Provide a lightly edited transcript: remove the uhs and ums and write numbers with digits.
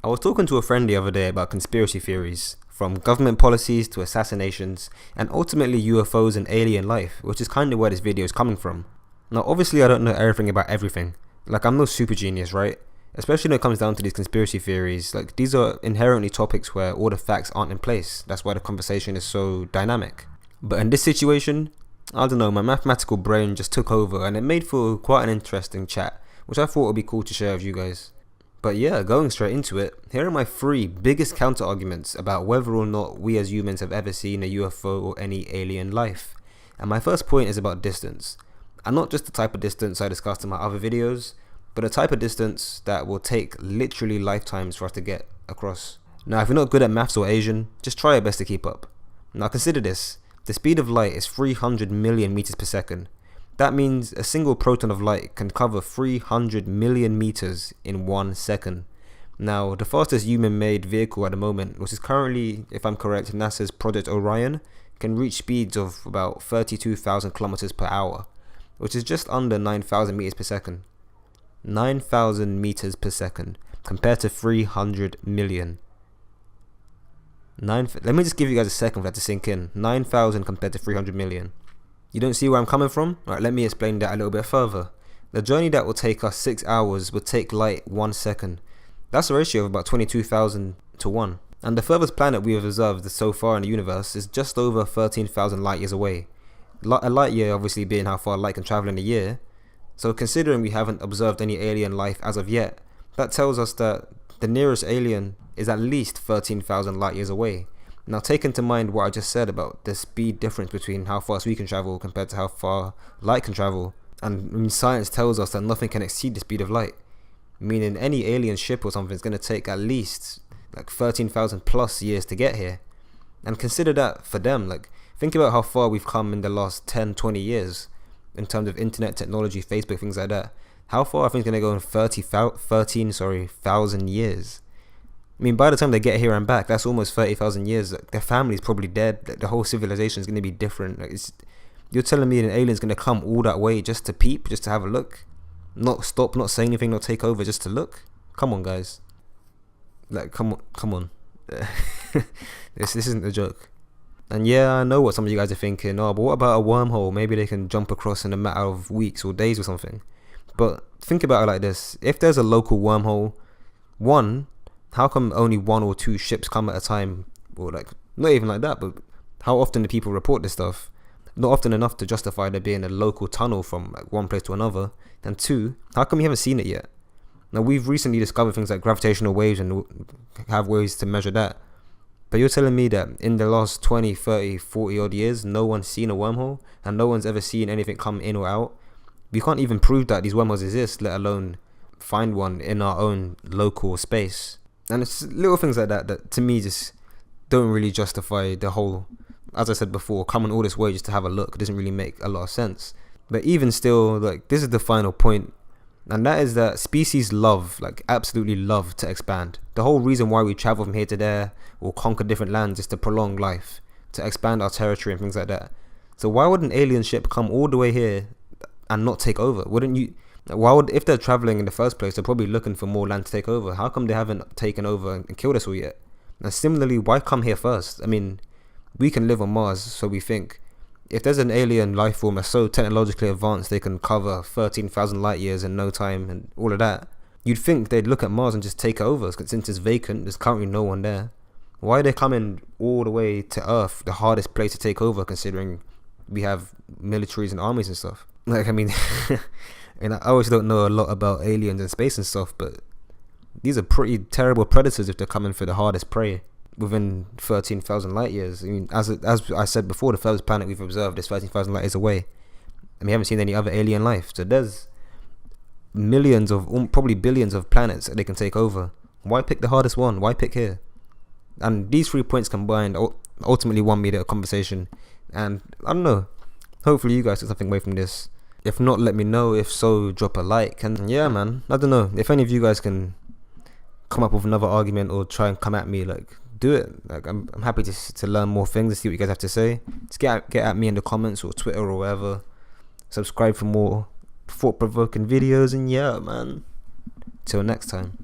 I was talking to a friend the other day about conspiracy theories, from government policies to assassinations, and ultimately UFOs and alien life, which is kind of where this video is coming from. Now obviously I don't know everything about everything, like I'm no super genius, right? Especially when it comes down to these conspiracy theories, like these are inherently topics where all the facts aren't in place. That's why the conversation is so dynamic. But in this situation, I don't know, my mathematical brain just took over and it made for quite an interesting chat, which I thought would be cool to share with you guys. But yeah, going straight into it, here are my 3 biggest counter arguments about whether or not we as humans have ever seen a UFO or any alien life. And my first point is about distance. And not just the type of distance I discussed in my other videos, but a type of distance that will take literally lifetimes for us to get across. Now if you're not good at maths or Asian, just try your best to keep up. Now consider this, the speed of light is 300 million meters per second. That means a single proton of light can cover 300 million meters in 1 second. Now, the fastest human-made vehicle at the moment, which is currently, if I'm correct, NASA's Project Orion, can reach speeds of about 32,000 kilometers per hour, which is just under 9,000 meters per second. 9,000 meters per second, compared to 300 million. Let me just give you guys a second for that to sink in. 9,000 compared to 300 million. You don't see where I'm coming from? Alright, let me explain that a little bit further. The journey that will take us 6 hours would take light 1 second. That's a ratio of about 22,000 to 1. And the furthest planet we have observed so far in the universe is just over 13,000 light years away. A light year obviously being how far light can travel in a year. So considering we haven't observed any alien life as of yet, that tells us that the nearest alien is at least 13,000 light years away. Now take into mind what I just said about the speed difference between how fast we can travel compared to how far light can travel. And science tells us that nothing can exceed the speed of light. Meaning any alien ship or something is going to take at least like 13,000 plus years to get here. And consider that for them, like think about how far we've come in the last 10, 20 years in terms of internet technology, Facebook, things like that. How far I think it's going to go in 13,000 years. I mean, by the time they get here and back, that's almost 30,000 years. Their family's probably dead. The whole civilization is going to be different. You're telling me an alien's going to come all that way just to peep, just to have a look? Not stop, not say anything, not take over, just to look? Come on, guys. Like, come on. This isn't a joke. And yeah, I know what some of you guys are thinking. Oh, but what about a wormhole? Maybe they can jump across in a matter of weeks or days or something. But think about it like this. If there's a local wormhole, how come only 1 or 2 ships come at a time? Or like, not even like that, but how often do people report this stuff? Not often enough to justify there being a local tunnel from like one place to another. And 2, how come we haven't seen it yet? Now we've recently discovered things like gravitational waves and have ways to measure that. But you're telling me that in the last 20, 30, 40 odd years, no one's seen a wormhole and no one's ever seen anything come in or out? We can't even prove that these wormholes exist, let alone find one in our own local space. And it's little things like that to me just don't really justify the whole, as I said before, coming all this way just to have a look. It doesn't really make a lot of sense. But even still, like, this is the final point, and that is that species love, like absolutely love, to expand. The whole reason why we travel from here to there or conquer different lands is to prolong life, to expand our territory and things like that. So why would an alien ship come all the way here and not take over? If they're traveling in the first place, they're probably looking for more land to take over. How come they haven't taken over and killed us all yet? And similarly, why come here first? I mean, we can live on Mars, so we think. If there's an alien life form that's so technologically advanced they can cover 13,000 light years in no time and all of that, you'd think they'd look at Mars and just take it over. Since it's vacant, there's currently no one there. Why are they coming all the way to Earth, the hardest place to take over, considering we have militaries and armies and stuff? Like, I mean... And I always don't know a lot about aliens and space and stuff, but these are pretty terrible predators if they're coming for the hardest prey within 13,000 light years. I mean, as I said before, the furthest planet we've observed is 13,000 light years away, and we haven't seen any other alien life. So there's millions of, probably billions of planets that they can take over. Why pick the hardest one? Why pick here? And these 3 points combined ultimately won me the conversation. And I don't know. Hopefully you guys took something away from this. If not, let me know. If so, drop a like. And yeah, man, I don't know. If any of you guys can come up with another argument or try and come at me, like, do it. Like, I'm happy to learn more things and see what you guys have to say. Just get at me in the comments or Twitter or wherever. Subscribe for more thought-provoking videos. And yeah, man, till next time.